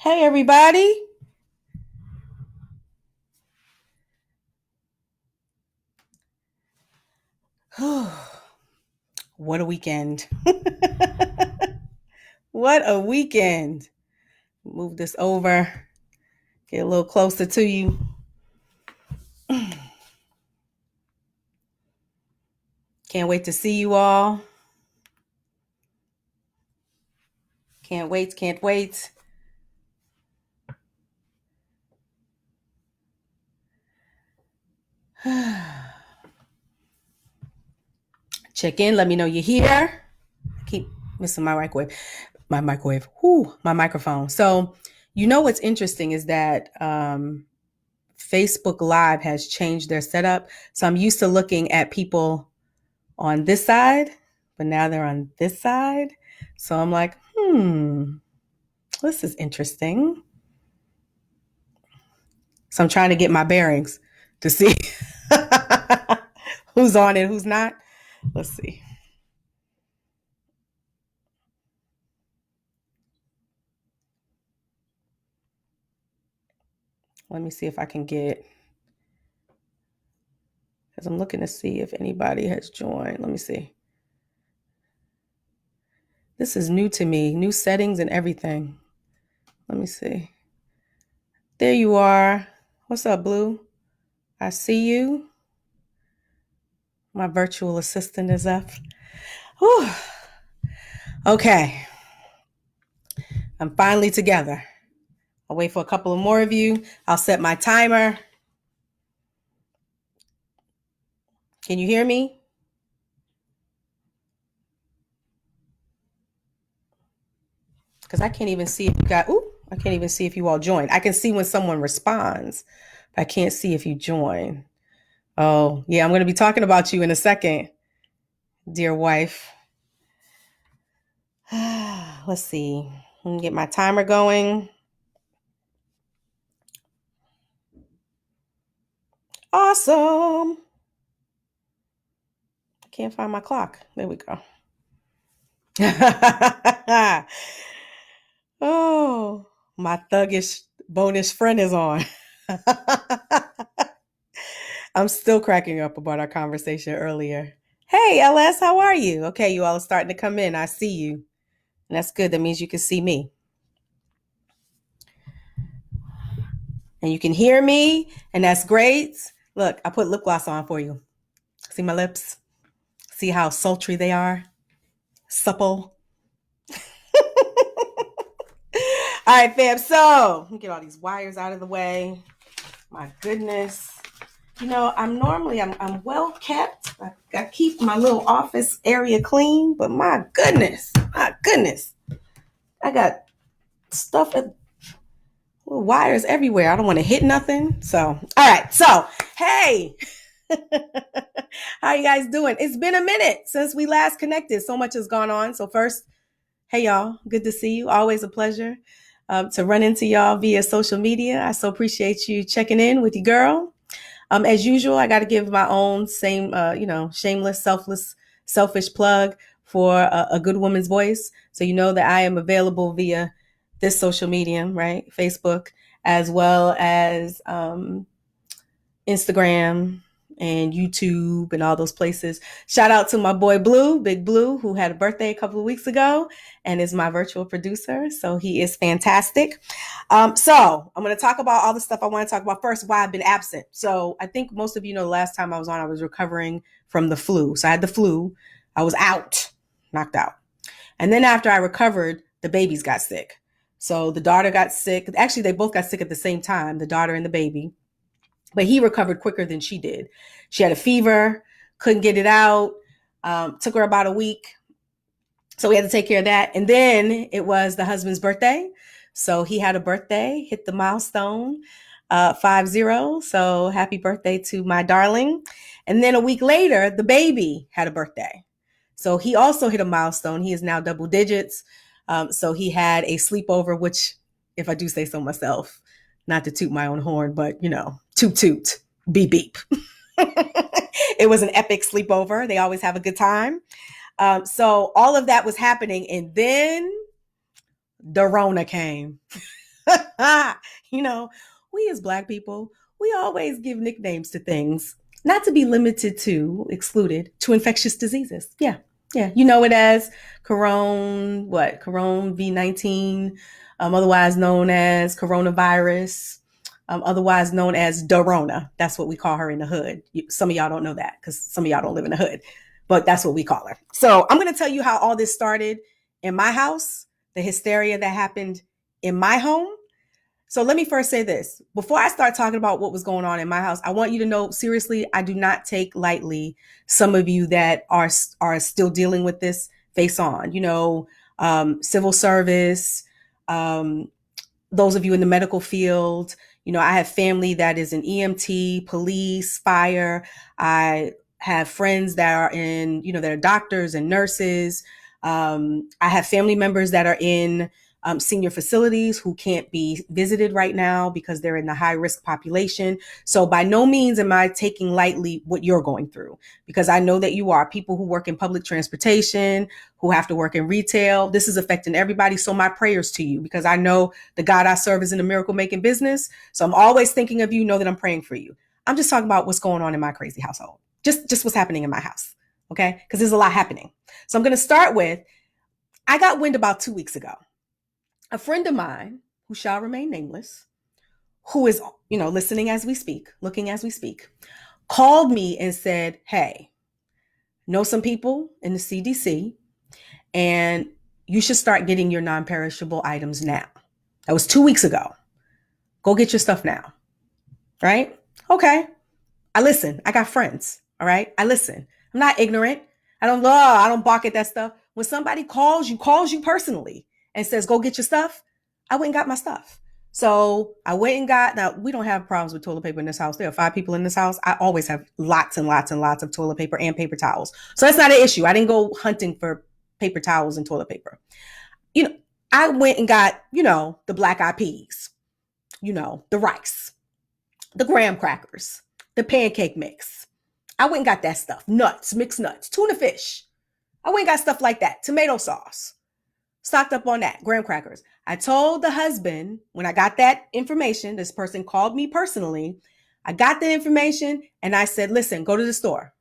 Hey, everybody. What a weekend. What a weekend. Move this over, get a little closer to you. Can't wait to see you all. Can't wait, can't wait. Check in, let me know you're here. Keep missing my microwave. My microphone. So, you know what's interesting is that Facebook Live has changed their setup. So I'm used to looking at people on this side, but now they're on this side. So I'm like, this is interesting. So I'm trying to get my bearings to see who's on and who's not. Let's see. Let me see if I can get, because I'm looking to see if anybody has joined. Let me see. This is new to me, new settings and everything. Let me see. There you are. What's up, Blue? I see you. My virtual assistant is up. Whew. Okay. I'm finally together. I'll wait for a couple of more of you. I'll set my timer. Can you hear me? Because I can't even see if you got, I can't even see if you all joined. I can see when someone responds, but I can't see if you join. Oh, yeah, I'm going to be talking about you in a second, dear wife. Let's see. Let me get my timer going. Awesome. I can't find my clock. There we go. Oh, my thuggish, bonish friend is on. I'm still cracking up about our conversation earlier. Hey, LS, how are you? Okay, you all are starting to come in. I see you. And that's good. That means you can see me. And you can hear me, and that's great. Look, I put lip gloss on for you. See my lips? See how sultry they are? Supple. All right, fam. So, let me get all these wires out of the way. My goodness. You know, I'm well kept. I keep my little office area clean, but my goodness, I got stuff at wires everywhere. I don't want to hit nothing. So, all right. So, hey, how you guys doing? It's been a minute since we last connected. So much has gone on. So first, hey y'all, good to see you. Always a pleasure to run into y'all via social media. I so appreciate you checking in with your girl. As usual, I got to give my own same, shameless, selfish plug for a good woman's voice. So you know that I am available via this social medium, right? Facebook, as well as Instagram and YouTube and all those places. Shout out to my boy Blue, Big Blue, who had a birthday a couple of weeks ago and is my virtual producer. So he is fantastic. So I'm going to talk about all the stuff I want to talk about. First, why I've been absent. So I think most of you know the last time I was on, I was recovering from the flu. So I had the flu. I was out, knocked out. And then after I recovered, the babies got sick. So the daughter got sick. Actually, they both got sick at the same time, the daughter and the baby. But he recovered quicker than she did. She had a fever, couldn't get it out. Took her about a week. So we had to take care of that. And then it was the husband's birthday. So he had a birthday, hit the milestone, 50. So happy birthday to my darling. And then a week later, the baby had a birthday. So he also hit a milestone. He is now double digits. So he had a sleepover, which, if I do say so myself, not to toot my own horn, but toot toot, beep beep. It was an epic sleepover. They always have a good time. So all of that was happening, and then the Rona came. You know, we as Black people, we always give nicknames to things, not to be limited to, excluded to infectious diseases. Yeah. Yeah. You know it as Corona V19, otherwise known as coronavirus, otherwise known as Rona. That's what we call her in the hood. Some of y'all don't know that because some of y'all don't live in the hood, but that's what we call her. So I'm going to tell you how all this started in my house, the hysteria that happened in my home. So let me first say this. Before I start talking about what was going on in my house, I want you to know, seriously, I do not take lightly some of you that are still dealing with this face on, civil service, um, those of you in the medical field. I have family that is in EMT, police, fire. I have friends that are that are doctors and nurses. I have family members that are in senior facilities who can't be visited right now because they're in the high risk population. So by no means am I taking lightly what you're going through, because I know that you are people who work in public transportation, who have to work in retail. This is affecting everybody. So my prayers to you, because I know the God I serve is in the miracle making business. So I'm always thinking of you, know that I'm praying for you. I'm just talking about what's going on in my crazy household. Just what's happening in my house. Okay. Because there's a lot happening. So I'm going to start with, I got wind about 2 weeks ago. A friend of mine, who shall remain nameless, who is, listening as we speak, looking as we speak, called me and said, hey, know some people in the CDC, and you should start getting your non-perishable items now. That was 2 weeks ago. Go get your stuff now. Right? Okay. I listen. I got friends. All right. I listen. I'm not ignorant. I don't balk at that stuff. When somebody calls you personally and says, go get your stuff, I went and got my stuff. So I went and now we don't have problems with toilet paper in this house. There are 5 people in this house. I always have lots and lots and lots of toilet paper and paper towels. So that's not an issue. I didn't go hunting for paper towels and toilet paper. I went and got, the black eyed peas, the rice, the graham crackers, the pancake mix. I went and got that stuff. Nuts, mixed nuts, tuna fish. I went and got stuff like that. Tomato sauce. Stocked up on that. Graham crackers. I told the husband, when I got that information, this person called me personally. I got the information and I said, listen, go to the store.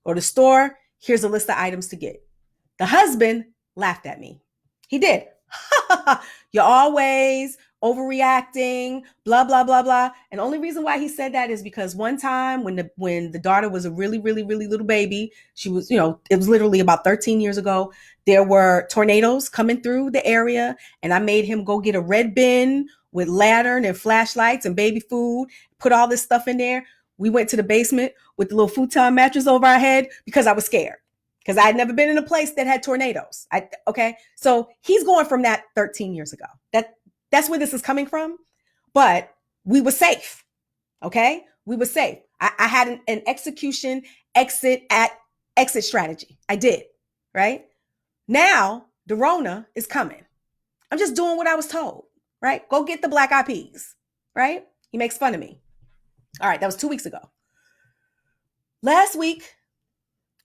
Go to the store. Here's a list of items to get. The husband laughed at me. He did. You're always overreacting, blah, blah, blah, blah. And the only reason why he said that is because one time when the daughter was a really, really, really little baby, she was, it was literally about 13 years ago, there were tornadoes coming through the area, and I made him go get a red bin with lantern and flashlights and baby food, put all this stuff in there. We went to the basement with the little futon mattress over our head because I was scared. Because I had never been in a place that had tornadoes. Okay. So he's going from that 13 years ago. That's where this is coming from. But we were safe. Okay. We were safe. I had an execution exit strategy. I did. Right. Now the Rona is coming. I'm just doing what I was told. Right. Go get the black eyed peas. Right. He makes fun of me. All right. That was 2 weeks ago. Last week,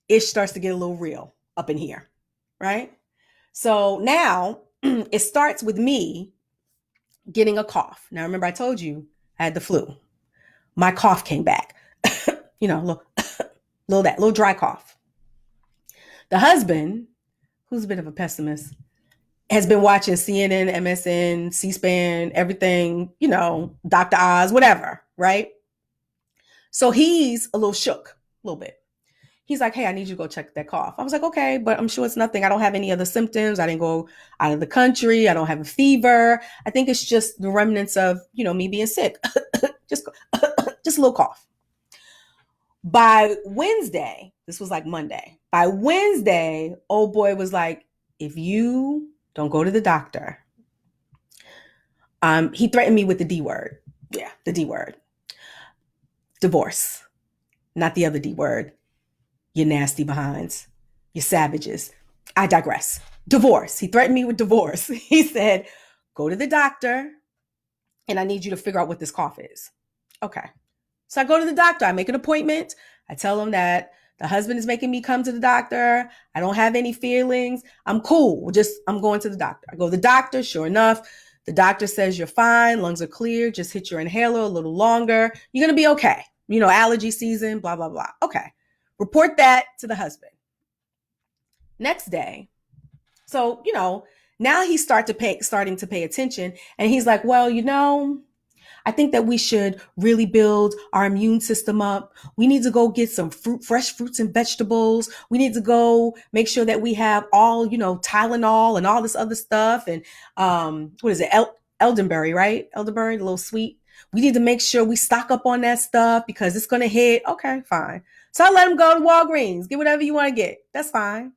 it starts to get a little real up in here, right? So now it starts with me getting a cough. Now, remember I told you I had the flu. My cough came back, little dry cough. The husband, who's a bit of a pessimist, has been watching CNN, MSN, C-SPAN, everything, Dr. Oz, whatever, right? So he's a little shook, a little bit. He's like, hey, I need you to go check that cough. I was like, okay, but I'm sure it's nothing. I don't have any other symptoms. I didn't go out of the country. I don't have a fever. I think it's just the remnants of, me being sick. just a little cough. By Wednesday, this was like Monday. By Wednesday, old boy was like, if you don't go to the doctor, he threatened me with the D word. Yeah, the D word. Divorce. Not the other D word. You nasty behinds, you savages. I digress. Divorce. He threatened me with divorce. He said, go to the doctor and I need you to figure out what this cough is. Okay. So I go to the doctor. I make an appointment. I tell him that the husband is making me come to the doctor. I don't have any feelings. I'm cool. I'm going to the doctor. I go to the doctor. Sure enough, The doctor says you're fine, lungs are clear, just hit your inhaler a little longer. You're going to be okay. Allergy season, blah, blah, blah. Okay. Report that to the husband. Next day. So, now he's starting to pay attention, and he's like, well, I think that we should really build our immune system up. We need to go get some fresh fruits and vegetables. We need to go make sure that we have all, Tylenol and all this other stuff. And what is it? Elderberry, right? Elderberry, a little sweet. We need to make sure we stock up on that stuff because it's going to hit. Okay, fine. So I let him go to Walgreens, get whatever you want to get. That's fine.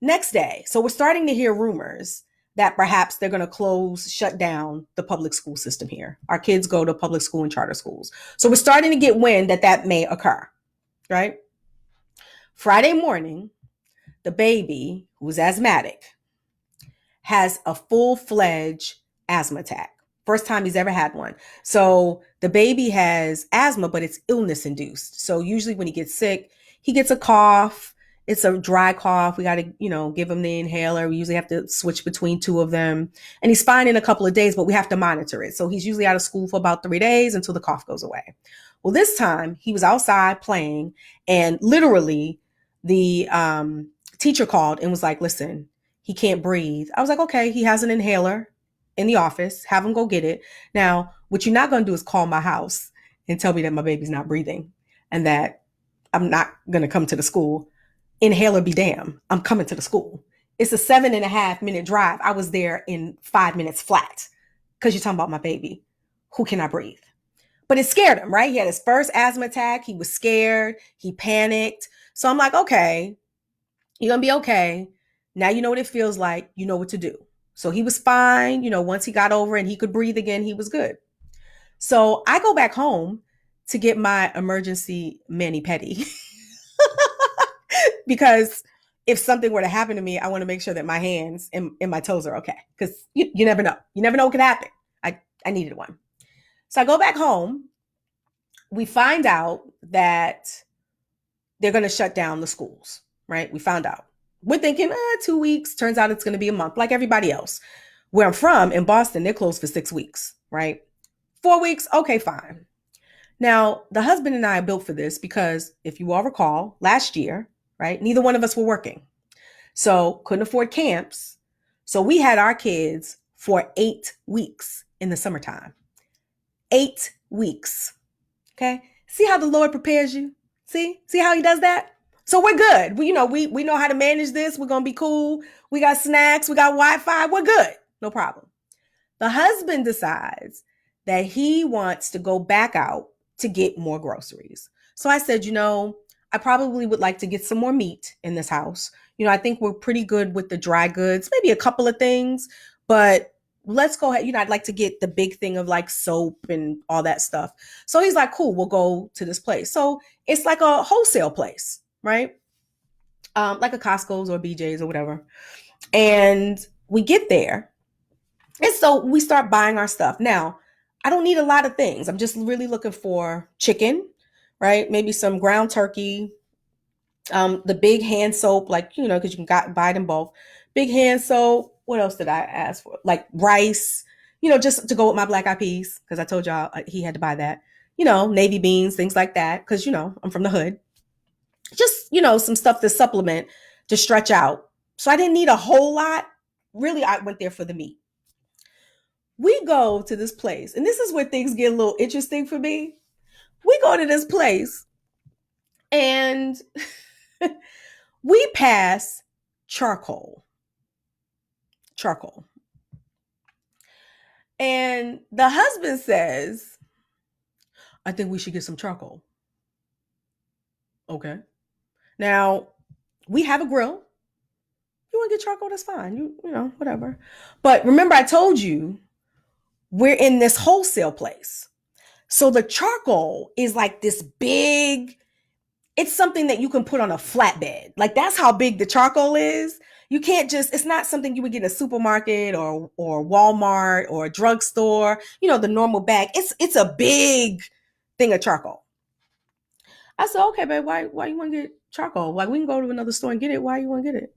Next day, so we're starting to hear rumors that perhaps they're going to shut down the public school system here. Our kids go to public school and charter schools. So we're starting to get wind that may occur, right? Friday morning, the baby, who's asthmatic, has a full-fledged asthma attack. First time he's ever had one. So the baby has asthma, but it's illness induced. So usually when he gets sick, he gets a cough. It's a dry cough. We got to, give him the inhaler. We usually have to switch between two of them. And he's fine in a couple of days, but we have to monitor it. So he's usually out of school for about 3 days until the cough goes away. Well, this time he was outside playing, and literally the teacher called and was like, listen, he can't breathe. I was like, okay, he has an inhaler in the office. Have him go get it. Now, what you're not going to do is call my house and tell me that my baby's not breathing and that I'm not going to come to the school. Inhaler be damn. I'm coming to the school. It's a 7.5-minute drive. I was there in 5 minutes flat because you're talking about my baby who cannot breathe. But it scared him, right? He had his first asthma attack. He was scared. He panicked. So I'm like, okay, you're going to be okay. Now you know what it feels like. You know what to do. So he was fine. Once he got over and he could breathe again, he was good. So I go back home to get my emergency mani-pedi because if something were to happen to me, I want to make sure that my hands and my toes are okay because you never know. You never know what could happen. I needed one. So I go back home. We find out that they're going to shut down the schools, right? We found out. We're thinking 2 weeks. Turns out it's going to be a month like everybody else. Where I'm from in Boston, they're closed for 6 weeks, right? 4 weeks. Okay, fine. Now, the husband and I are built for this because if you all recall, last year, right, neither one of us were working. So couldn't afford camps. So we had our kids for 8 weeks in the summertime. 8 weeks. Okay. See how the Lord prepares you? See how he does that? So we're good. We know how to manage this. We're going to be cool. We got snacks. We got Wi-Fi. We're good. No problem. The husband decides that he wants to go back out to get more groceries. So I said, I probably would like to get some more meat in this house. I think we're pretty good with the dry goods, maybe a couple of things, but let's go ahead. I'd like to get the big thing of like soap and all that stuff. So he's like, cool, we'll go to this place. So it's like a wholesale place, right? Like a Costco's or BJ's or whatever. And we get there. And so we start buying our stuff. Now, I don't need a lot of things. I'm just really looking for chicken, right? Maybe some ground turkey, the big hand soap, like, because you can buy it in bulk. Big hand soap. What else did I ask for? Like rice, just to go with my black eyed peas, because I told y'all he had to buy that. Navy beans, things like that, because, I'm from the hood. Just, some stuff to supplement, to stretch out. So I didn't need a whole lot. Really, I went there for the meat. We go to this place, and this is where things get a little interesting for me. We go to this place, and we pass charcoal. And the husband says, I think we should get some charcoal. Okay. Now, we have a grill. You want to get charcoal? That's fine. You whatever. But remember, I told you we're in this wholesale place. So the charcoal is like this big, it's something that you can put on a flatbed. Like that's how big the charcoal is. You can't it's not something you would get in a supermarket or Walmart or a drugstore, the normal bag. It's a big thing of charcoal. I said, okay, babe, why you want to get charcoal? Like we can go to another store and get it. Why you want to get it?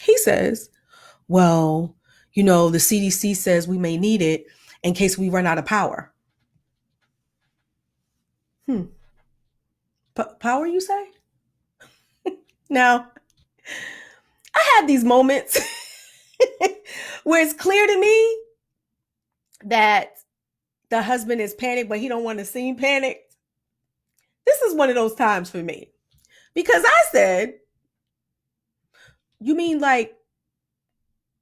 He says, well, The CDC says we may need it in case we run out of power. Hmm. Power, you say? Now, I have these moments where it's clear to me that the husband is panicked, but he don't want to seem panicked. This is one of those times for me. Because I said, you mean like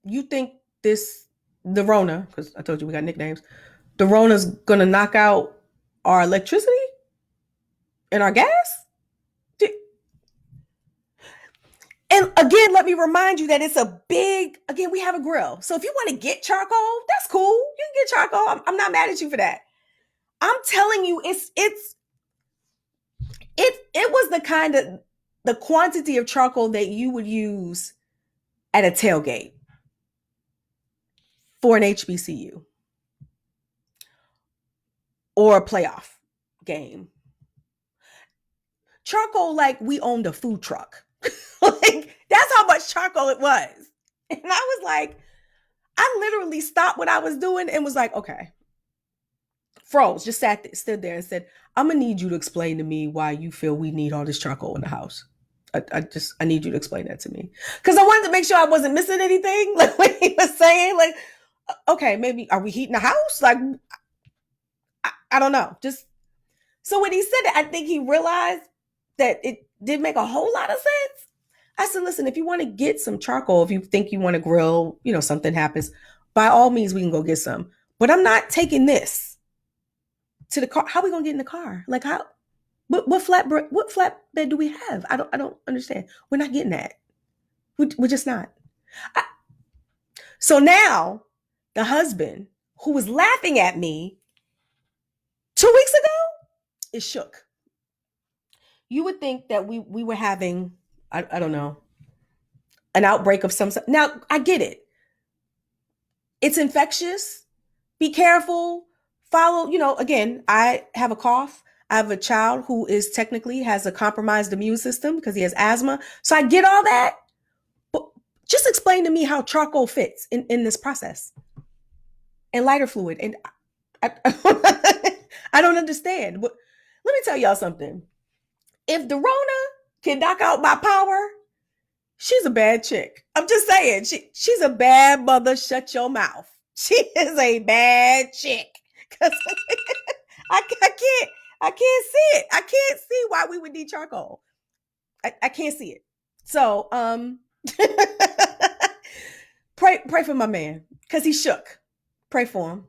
you think the Rona, because I told you we got nicknames, the Rona's gonna knock out our electricity and our gas? And again, let me remind you that it's a big, again, we have a grill. So if you want to get charcoal, that's cool. You can get charcoal. I'm not mad at you for that. I'm telling you, it was the quantity of charcoal that you would use at a tailgate for an HBCU or a playoff game. Charcoal like we owned a food truck. Like that's how much charcoal it was. And I was like, I literally stopped what I was doing and was like, okay. Froze, just stood there and said, I'm gonna need you to explain to me why you feel we need all this charcoal in the house. I need you to explain that to me. Because I wanted to make sure I wasn't missing anything. Like what he was saying, like, okay, maybe are we heating the house? Like, I don't know. Just so when he said it, I think he realized that it did make a whole lot of sense. I said, listen, if you want to get some charcoal, if you think you want to grill, something happens, by all means, we can go get some. But I'm not taking this to the car. How are we gonna get in the car? Like how? What flatbed do we have? I don't understand. We're not getting that. We're just not. So now the husband who was laughing at me 2 weeks ago is shook. You would think that we were having, I don't know, an outbreak of some. Now I get it. It's infectious. Be careful. Follow, again, I have a cough. I have a child who is technically has a compromised immune system because he has asthma. So I get all that. But just explain to me how charcoal fits in this process and lighter fluid. And I, I don't understand. But let me tell y'all something. If the Rona can knock out my power, she's a bad chick. I'm just saying. She's a bad mother. Shut your mouth. She is a bad chick. Because I can't see it. I can't see why we would need charcoal. I can't see it. So pray for my man because he shook. Pray for him.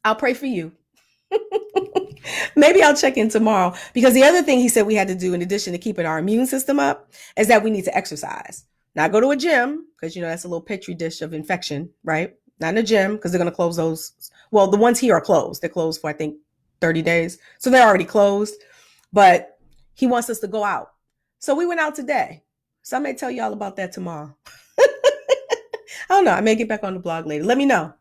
I'll pray for you. Maybe I'll check in tomorrow because the other thing he said we had to do in addition to keeping our immune system up is that we need to exercise. Not go to a gym because that's a little petri dish of infection, right? Not in a gym because they're going to close those. Well, the ones here are closed. They're closed for I think 30 days. So they're already closed, but he wants us to go out. So we went out today. So I may tell y'all about that tomorrow. I don't know. I may get back on the blog later. Let me know.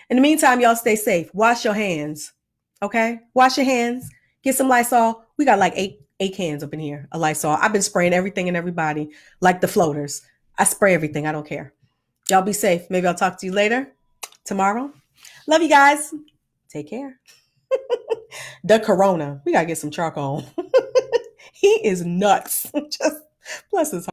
In the meantime, y'all stay safe. Wash your hands. Okay? Wash your hands. Get some Lysol. We got like eight cans up in here of Lysol. I've been spraying everything and everybody like the floaters. I spray everything. I don't care. Y'all be safe. Maybe I'll talk to you later tomorrow. Love you guys. Take care. The Corona. We got to get some charcoal. He is nuts. Just bless his heart.